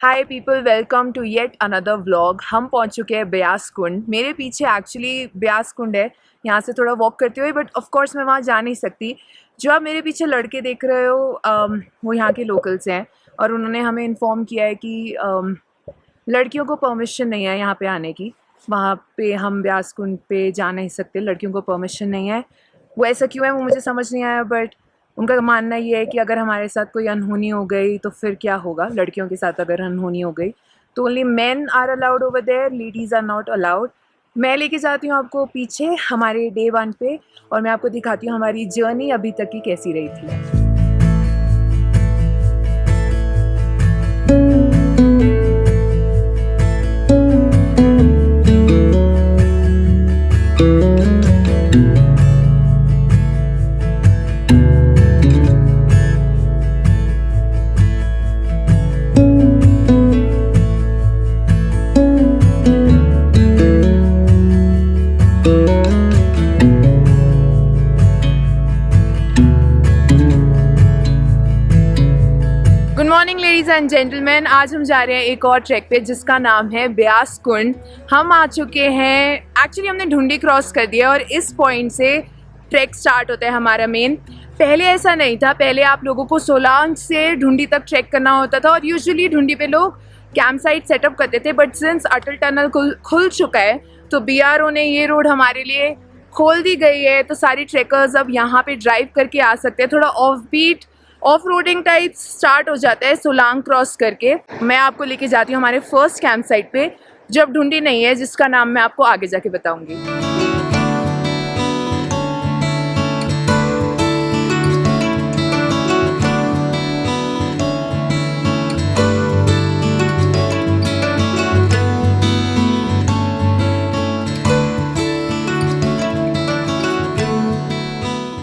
Hi people, welcome to yet another vlog. हम पहुंच चुके हैं ब्यास कुंड। मेरे पीछे एक्चुअली ब्यास कुंड है, यहाँ से थोड़ा वॉक करते हुए, बट ऑफ कोर्स मैं वहाँ जा नहीं सकती। जो आप मेरे पीछे लड़के देख रहे हो वो यहाँ के लोकल्स हैं और उन्होंने हमें इन्फॉर्म किया है कि लड़कियों को परमिशन नहीं है यहाँ पे आने की। वहाँ पे हम ब्यास कुंड पे जा नहीं सकते, लड़कियों को परमिशन नहीं है। वो ऐसा क्यों है वो मुझे समझ नहीं आया, बट उनका मानना ये है कि अगर हमारे साथ कोई अनहोनी हो गई तो फिर क्या होगा। लड़कियों के साथ अगर अनहोनी हो गई तो only men are allowed over there, ladies are not allowed. मैं लेके जाती हूँ आपको पीछे हमारे डे 1 पे और मैं आपको दिखाती हूँ हमारी जर्नी अभी तक की कैसी रही थी। Good morning ladies and gentleman, आज हम जा रहे हैं एक और ट्रैक पे जिसका नाम है ब्यास कुंड। हम आ चुके हैं, एक्चुअली हमने ढूंढी क्रॉस कर दिया और इस पॉइंट से ट्रैक स्टार्ट होता है हमारा मेन। पहले ऐसा नहीं था, पहले आप लोगों को सोलांग से ढूंढी तक ट्रैक करना होता था और यूजुअली ढूंढी पे लोग कैंप साइट सेटअप करते थे, बट सिंस अटल टनल खुल चुका है तो BRO ने ये रोड हमारे लिए खोल दी गई है, तो सारी ट्रैकर्स अब यहाँ पे ड्राइव करके आ सकते हैं। थोड़ा off beat off roading type start हो जाता है सोलांग क्रॉस करके। मैं आपको लेके जाती हूँ हमारे फर्स्ट कैंप साइट पे, जब ढूंढी नहीं है, जिसका नाम मैं आपको आगे जाके बताऊंगी।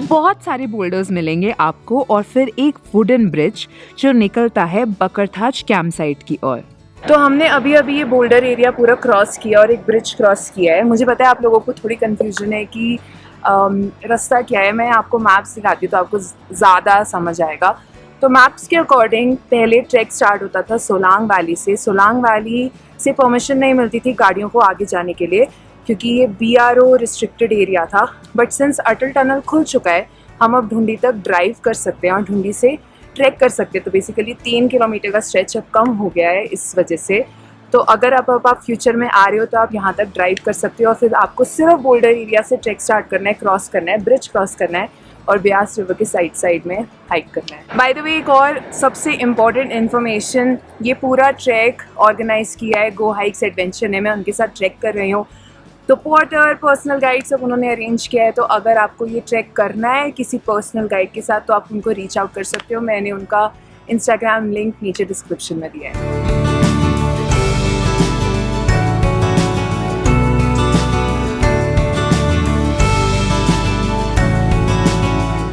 बहुत सारे बोल्डर्स मिलेंगे आपको और फिर एक वुडन ब्रिज जो निकलता है बकरथाच कैंप साइट की ओर। तो हमने अभी ये बोल्डर एरिया पूरा क्रॉस किया और एक ब्रिज क्रॉस किया है। मुझे पता है आप लोगों को थोड़ी कंफ्यूजन है कि रास्ता क्या है। मैं आपको मैप्स दिखाती हूँ तो आपको ज़्यादा समझ आएगा। तो मैप्स के अकॉर्डिंग पहले ट्रैक स्टार्ट होता था सोलांग वैली से। सोलांग वैली से परमिशन नहीं मिलती थी गाड़ियों को आगे जाने के लिए क्योंकि ये BRO रिस्ट्रिक्टेड एरिया था, बट सिंस अटल टनल खुल चुका है हम अब ढूंढी तक ड्राइव कर सकते हैं और ढूंढी से ट्रैक कर सकते हैं। तो बेसिकली 3 किलोमीटर का स्ट्रेच अब कम हो गया है इस वजह से। तो अगर अब आप फ्यूचर में आ रहे हो तो आप यहाँ तक ड्राइव कर सकते हो और फिर आपको सिर्फ बोल्डर एरिया से ट्रैक स्टार्ट करना है, क्रॉस करना है, ब्रिज क्रॉस करना है और ब्यास रिवर के साइड में हाइक करना है। बाय द वे, एक और सबसे इम्पॉर्टेंट इन्फॉर्मेशन, ये पूरा ट्रैक ऑर्गेनाइज किया है गो हाइक्स एडवेंचर ने। मैं उनके साथ ट्रैक कर रही हूँ, तो पोर्टर, पर्सनल गाइड सब उन्होंने अरेंज किया है। तो अगर आपको ये ट्रैक करना है किसी पर्सनल गाइड के साथ तो आप उनको रीच आउट कर सकते हो। मैंने उनका इंस्टाग्राम लिंक नीचे डिस्क्रिप्शन में दिया है।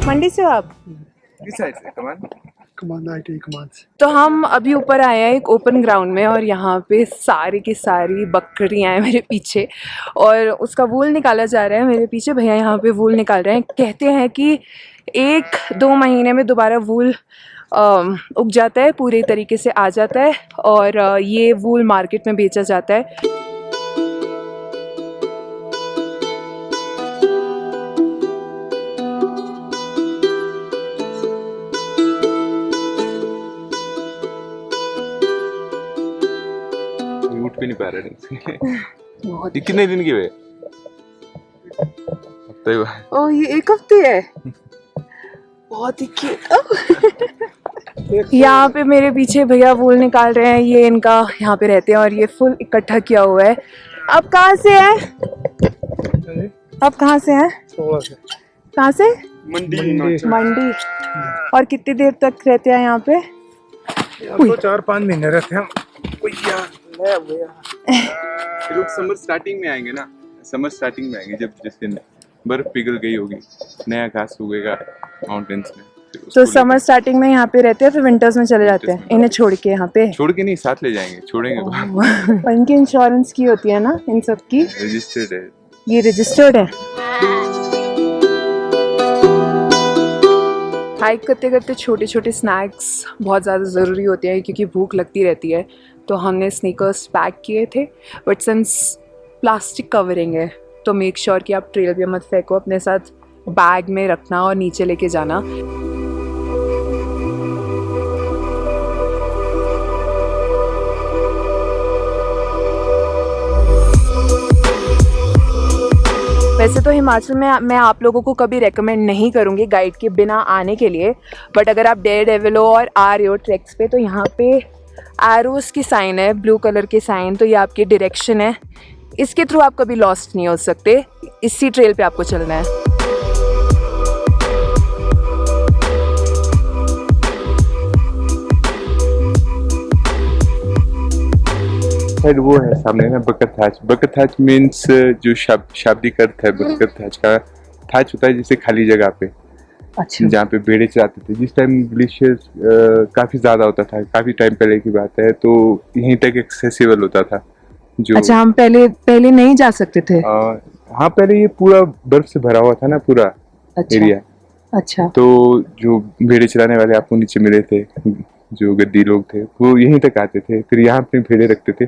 मंडी से आप किस साइड से? कमान IT कमान से। तो हम अभी ऊपर आए हैं एक ओपन ग्राउंड में और यहाँ पे सारी की सारी बकरियाँ हैं मेरे पीछे और उसका वूल निकाला जा रहा है। मेरे पीछे भैया यहाँ पे वूल निकाल रहे हैं। कहते हैं कि 1-2 महीने में दोबारा वूल उग जाता है, पूरे तरीके से आ जाता है और ये वूल मार्केट में बेचा जाता है। उठ भी नहीं पा रहे। ये कितने दिन की है? हफ्ते हुआ। ओह, ये 1 हफ्ते है। बहुत ही क्यूट। यहाँ पे मेरे पीछे भैया वूल निकाल रहे हैं। ये इनका यहाँ पे रहते हैं और ये फुल इकट्ठा किया हुआ है। आप कहाँ से हैं? आप कहाँ से हैं? कहाँ से? मंडी। और कितनी देर तक रहते हैं यहाँ पे? 4-5 महीने रहते हैं। लोग समर स्टार्टिंग में आएंगे ना, समर स्टार्टिंग में आएंगे जब जिस दिन बर्फ पिघल गई होगी, नया घास उगेगा माउंटेन्स में। तो समर स्टार्टिंग में यहाँ पे रहते हैं, फिर विंटर्स में चले जाते हैं इन्हें छोड़ के। यहाँ पे छोड़ के नहीं, साथ ले जाएंगे, छोड़ेंगे और इनकी इंश्योरेंस की होती है ना, इन सब की रजिस्टर्ड है। ये रजिस्टर्ड है। हाइक करते करते छोटे छोटे स्नैक्स बहुत ज़्यादा ज़रूरी होते हैं क्योंकि भूख लगती रहती है। तो हमने स्नीकर्स पैक किए थे, बट सिंस प्लास्टिक कवरिंग है तो मेक श्योर कि आप ट्रेल पे मत फेंको, अपने साथ बैग में रखना और नीचे लेके जाना। वैसे तो हिमाचल में मैं आप लोगों को कभी रेकमेंड नहीं करूँगी गाइड के बिना आने के लिए, बट अगर आप डेयर डेविल हो और आ रहे हो ट्रैक्स पे तो यहाँ पे एरोस की साइन है, ब्लू कलर के साइन, तो ये आपकी डायरेक्शन है, इसके थ्रू आप कभी लॉस्ट नहीं हो सकते, इसी ट्रेल पे आपको चलना है। शायद वो है सामने ना बकरथाच। बकरथाच मीन्स जो शाब्दिक अर्थ है बकरथाच का, थाच होता है जैसे खाली जगह पे, अच्छा, जहाँ पे भेड़े चराते थे। जिस टाइम ग्लेशियर्स काफी ज्यादा होता था, काफी टाइम पहले की बात है, तो यहीं तक एक्सेसिबल होता था। जो अच्छा, हम पहले नहीं जा सकते थे? हाँ, पहले ये पूरा बर्फ से भरा हुआ था ना पूरा एरिया। अच्छा, तो जो भेड़े चराने वाले आपको नीचे मिले थे, जो गद्दी लोग थे, वो यहीं तक आते थे, फिर यहाँ अपने भेड़े रखते थे।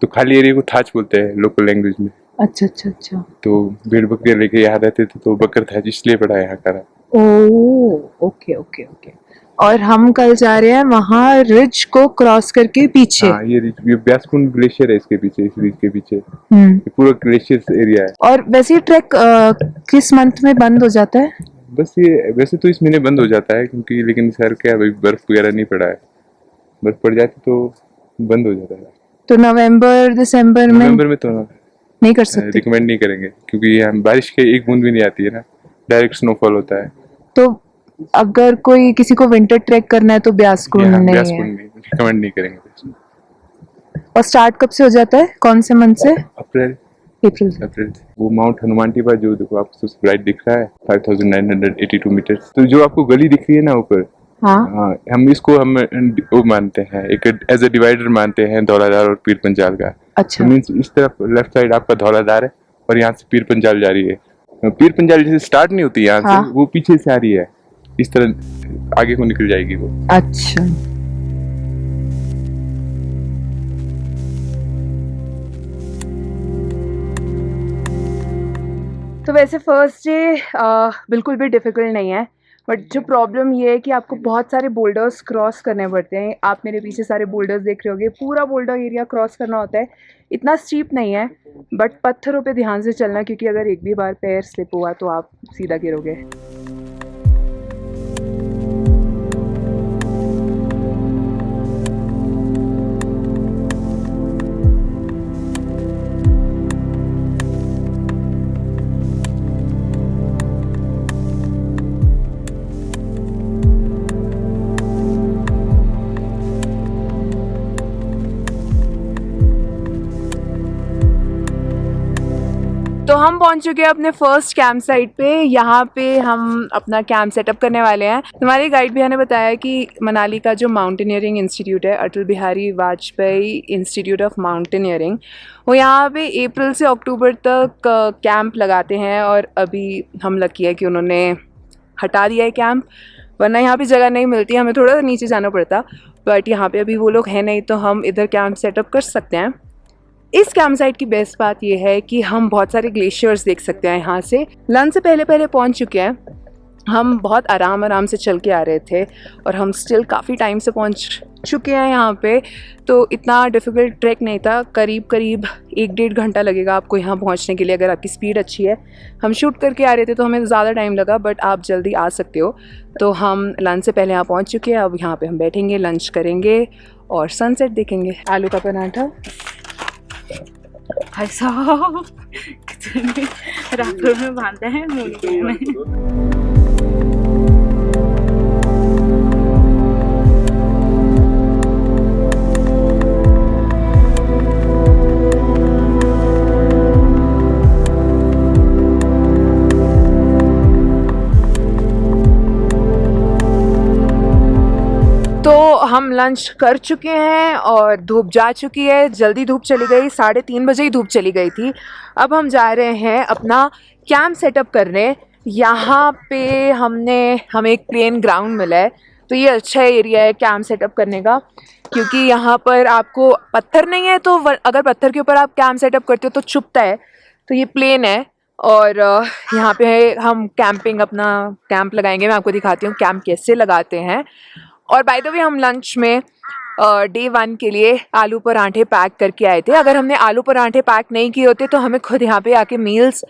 तो खाली एरिया को थाच बोलते हैं लोकल लैंग्वेज में। अच्छा अच्छा अच्छा। तो भेड़ बकरे लेके यहाँ रहते थे, तो बकरथाच इसलिए पड़ा यहाँ का। ओह, ओके ओके ओके। और हम कल जा रहे हैं वहाँ रिज को क्रॉस करके पीछे। हाँ, ये ब्यास कुंड ग्लेशियर है इसके पीछे, इस रिज के पीछे। हम्म। ये पूरा ग्लेशियर एरिया है। और वैसे ट्रैक किस मंथ में बंद हो जाता है? बस ये वैसे तो इस महीने बंद हो जाता है, क्योंकि लेकिन सर क्या अभी बर्फ वगैरह नहीं पड़ा है। बर्फ पड़ जाती तो बंद हो जाता है। तो नवंबर दिसंबर में तो नहीं कर सकते? रिकमेंड नहीं करेंगे, क्योंकि यहाँ बारिश के एक बूंद भी नहीं आती है ना, डायरेक्ट स्नोफॉल होता है। तो अगर कोई किसी को विंटर ट्रैक करना है तो ब्यास कुंड नहीं है, रिकमेंड नहीं करेंगे। और स्टार्ट कब से हो जाता है, कौन से मंथ से? अप्रैल। वो माउंट हनुमान टिब्बा जो देखो आपको सबसे ब्राइट दिख रहा है, 5982 मीटर। तो जो आपको गली दिख रही है ना ऊपर, हाँ, हम इसको वो मानते हैं, एक एज ए डिवाइडर मानते हैं धौलाधार और पीर पंजाल का। अच्छा, मीन्स इस तरफ लेफ्ट साइड आपका धौलाधार है और यहाँ से पीर पंजाल जा रही है। पीर पंजाल जैसे स्टार्ट नहीं होती यहाँ से, वो पीछे से आ रही है, इस तरह आगे को निकल जाएगी वो। अच्छा। तो वैसे फर्स्ट डे बिल्कुल भी डिफ़िकल्ट नहीं है, बट जो प्रॉब्लम ये है कि आपको बहुत सारे बोल्डर्स क्रॉस करने पड़ते हैं। आप मेरे पीछे सारे बोल्डर्स देख रहे होगे, पूरा बोल्डर एरिया क्रॉस करना होता है। इतना स्टीप नहीं है, बट पत्थरों पे ध्यान से चलना, क्योंकि अगर एक भी बार पैर स्लिप हुआ तो आप सीधा गिरोगे। तो हम पहुंच चुके हैं अपने फर्स्ट कैंप साइट पे। यहाँ पे हम अपना कैंप सेटअप करने वाले हैं। हमारे गाइड भैया ने बताया कि मनाली का जो माउंटेनियरिंग इंस्टीट्यूट है, Atal Bihari Vajpayee institute of mountaineering, वो यहाँ पे अप्रैल से अक्टूबर तक कैंप लगाते हैं। और अभी हम लकी है कि उन्होंने हटा दिया है कैंप, वरना यहाँ पे जगह नहीं मिलती, हमें थोड़ा नीचे जाना पड़ता। बट यहाँ पे अभी वो लोग हैं नहीं, तो हम इधर कैंप सेटअप कर सकते हैं। इस कैंप साइट की बेस्ट बात यह है कि हम बहुत सारे ग्लेशियर्स देख सकते हैं यहाँ से। लंच से पहले पहुँच चुके हैं। हम बहुत आराम से चल के आ रहे थे और हम स्टिल काफ़ी टाइम से पहुँच चुके हैं यहाँ पे, तो इतना डिफ़िकल्ट ट्रैक नहीं था। करीब 1-1.5 घंटा लगेगा आपको यहाँ पहुँचने के लिए, अगर आपकी स्पीड अच्छी है। हम शूट करके आ रहे थे तो हमें ज़्यादा टाइम लगा, बट आप जल्दी आ सकते हो। तो हम लंच से पहले यहाँ पहुँच चुके हैं। अब यहाँ पर हम बैठेंगे, लंच करेंगे और सनसेट देखेंगे। आलू का पराठा, भाई साहब कितने रैपर में बांधते हैं मूली में। तो हम लंच कर चुके हैं और धूप जा चुकी है, जल्दी धूप चली गई, 3:30 बजे ही धूप चली गई थी। अब हम जा रहे हैं अपना कैंप सेटअप करने। यहाँ पे हमें एक प्लेन ग्राउंड मिला है, तो ये अच्छा एरिया है कैंप सेटअप करने का, क्योंकि यहाँ पर आपको पत्थर नहीं है, तो अगर पत्थर के ऊपर आप कैंप सेटअप करते हो तो चुभता है। तो ये प्लेन है और यहाँ पे हम कैंपिंग अपना कैंप लगाएंगे। मैं आपको दिखाती हूँ कैंप कैसे लगाते हैं। और बाय द वे हम लंच में डे 1 के लिए आलू पराठे पैक करके आए थे। अगर हमने आलू पराठे पैक नहीं किए होते तो हमें खुद यहाँ पे आके मील्स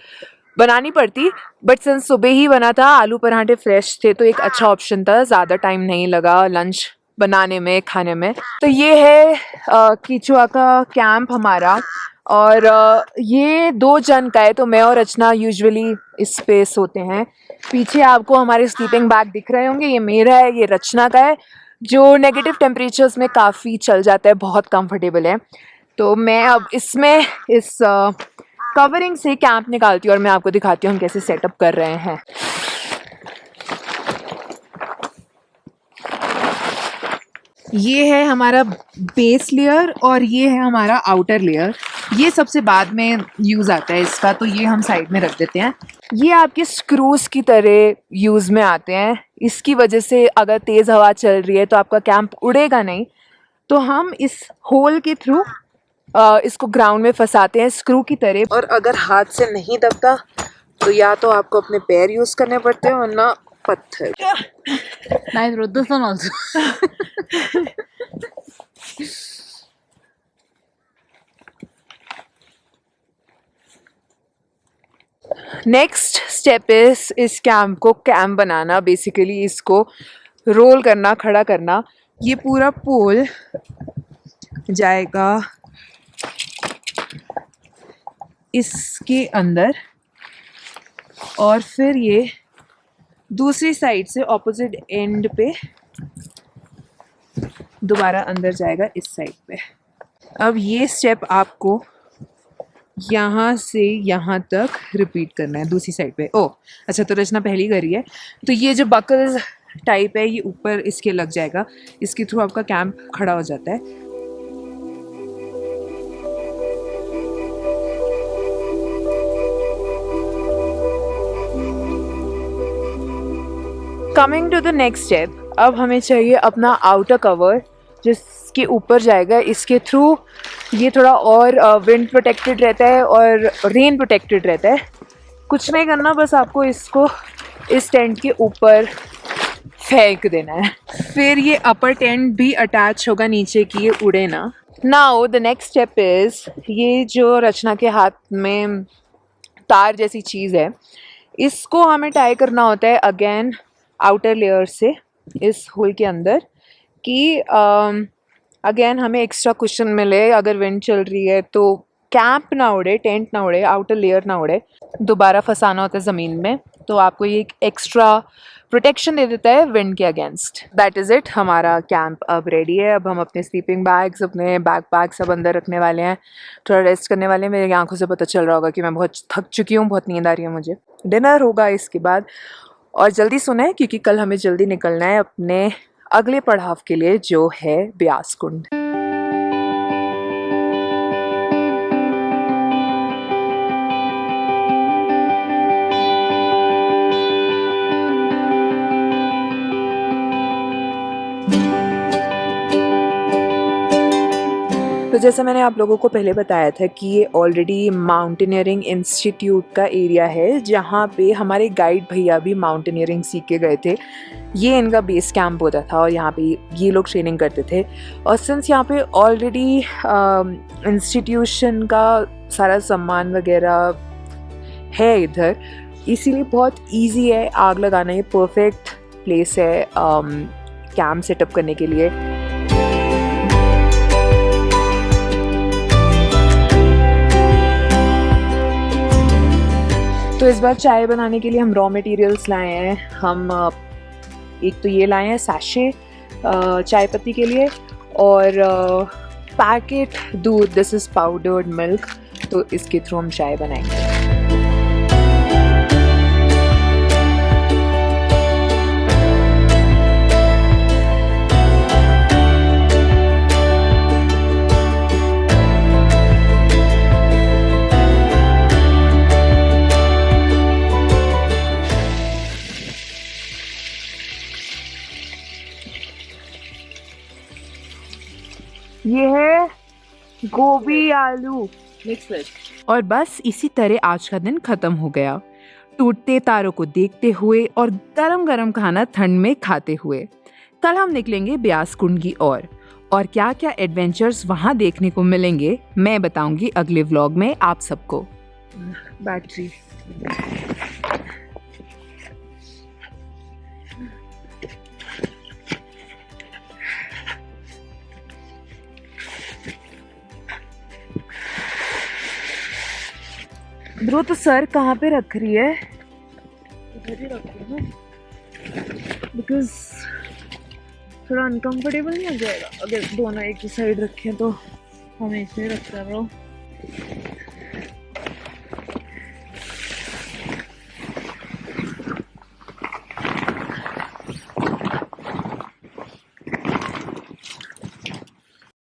बनानी पड़ती, बट सिंस सुबह ही बना था, आलू पराठे फ्रेश थे, तो एक अच्छा ऑप्शन था, ज़्यादा टाइम नहीं लगा लंच बनाने में, खाने में। तो ये है कीचुआ का कैंप हमारा, और ये 2 जन का है, तो मैं और रचना यूजुअली इस पे सोते हैं। पीछे आपको हमारे स्लीपिंग बैग दिख रहे होंगे, ये मेरा है, ये रचना का है, जो नेगेटिव टेम्परेचर्स में काफ़ी चल जाता है, बहुत कंफर्टेबल है। तो मैं अब इसमें इस कवरिंग से कैंप निकालती हूँ और मैं आपको दिखाती हूँ हम कैसे सेटअप कर रहे हैं। ये है हमारा बेस लेयर और ये है हमारा आउटर लेयर। ये सबसे बाद में यूज़ आता है इसका, तो ये हम साइड में रख देते हैं। ये आपके स्क्रूज की तरह यूज़ में आते हैं। इसकी वजह से अगर तेज़ हवा चल रही है तो आपका कैंप उड़ेगा नहीं। तो हम इस होल के थ्रू इसको ग्राउंड में फंसाते हैं स्क्रू की तरह। और अगर हाथ से नहीं दबता तो या तो आपको अपने पैर यूज़ करने पड़ते हैं वरना पत्थर। Nice wrote this one also. Next step इस कैंप को कैंप बनाना, बेसिकली इसको रोल करना, खड़ा करना। ये पूरा पोल जाएगा इसके अंदर और फिर ये दूसरी साइड से ऑपोजिट एंड पे दोबारा अंदर जाएगा इस साइड पे। अब ये स्टेप आपको यहाँ से यहाँ तक रिपीट करना है दूसरी साइड पे। ओह अच्छा, तो रचना पहली करी है। तो ये जो बकल टाइप है ये ऊपर इसके लग जाएगा, इसके थ्रू आपका कैंप खड़ा हो जाता है। Coming to the next step, अब हमें चाहिए अपना आउटर कवर जिसके ऊपर जाएगा। इसके थ्रू ये थोड़ा और विंड प्रोटेक्टेड रहता है और रेन प्रोटेक्टेड रहता है। कुछ नहीं करना, बस आपको इसको इस टेंट के ऊपर फेंक देना है। फिर ये अपर टेंट भी अटैच होगा नीचे की, ये उड़े ना। Now the next step is, ये जो रचना के हाथ में तार जैसी चीज़ है, इसको हमें टाई करना होता है अगेन आउटर लेयर से इस होल के अंदर, कि अगेन हमें एक्स्ट्रा कुशन मिले अगर विंड चल रही है, तो कैंप ना उड़े, टेंट ना उड़े, आउटर लेयर ना उड़े। दोबारा फंसाना होता है ज़मीन में, तो आपको ये एक एक्स्ट्रा प्रोटेक्शन दे देता है विंड के अगेंस्ट। दैट इज़ इट, हमारा कैंप अब रेडी है। अब हम अपने स्लीपिंग बैग्स, अपने बैक पैक सब अंदर रखने वाले हैं, थोड़ा रेस्ट करने वाले हैं। मेरी आंखों से पता चल रहा होगा कि मैं बहुत थक चुकी हूँ, बहुत नींद आ रही है मुझे। डिनर होगा इसके बाद, और जल्दी सुने क्योंकि कल हमें जल्दी निकलना है अपने अगले पड़ाव के लिए, जो है ब्यास कुंड। तो जैसा मैंने आप लोगों को पहले बताया था कि ये ऑलरेडी माउंटेनियरिंग इंस्टीट्यूट का एरिया है, जहाँ पे हमारे गाइड भैया भी माउंटेनियरिंग सीख के गए थे। ये इनका बेस कैंप होता था और यहाँ पे ये लोग ट्रेनिंग करते थे। और सिंस यहाँ पे ऑलरेडी इंस्टीट्यूशन का सारा सामान वगैरह है इधर, इसीलिए बहुत इजी है आग लगाना। ये परफेक्ट प्लेस है कैंप सेटअप करने के लिए। तो इस बार चाय बनाने के लिए हम रॉ मटेरियल्स लाए हैं। हम एक तो ये लाए हैं सैशे चाय पत्ती के लिए, और पैकेट दूध, दिस इज़ पाउडर्ड मिल्क, तो इसके थ्रू हम चाय बनाएंगे। गोभी आलू मिक्स वेज। और बस इसी तरह आज का दिन खत्म हो गया, टूटते तारों को देखते हुए और गरम गरम खाना ठंड में खाते हुए। कल हम निकलेंगे ब्यास कुंड की ओर और क्या क्या एडवेंचर्स वहां देखने को मिलेंगे मैं बताऊंगी अगले व्लॉग में आप सबको। बैटरी ब्रो, तो सर कहाँ पे रख रही है? इधर ही रख रही है ना, बिकॉज थोड़ा अनकंफर्टेबल नहीं हो जाएगा अगर दोनों एक ही साइड रखें तो। हमें इसे रखता रहो।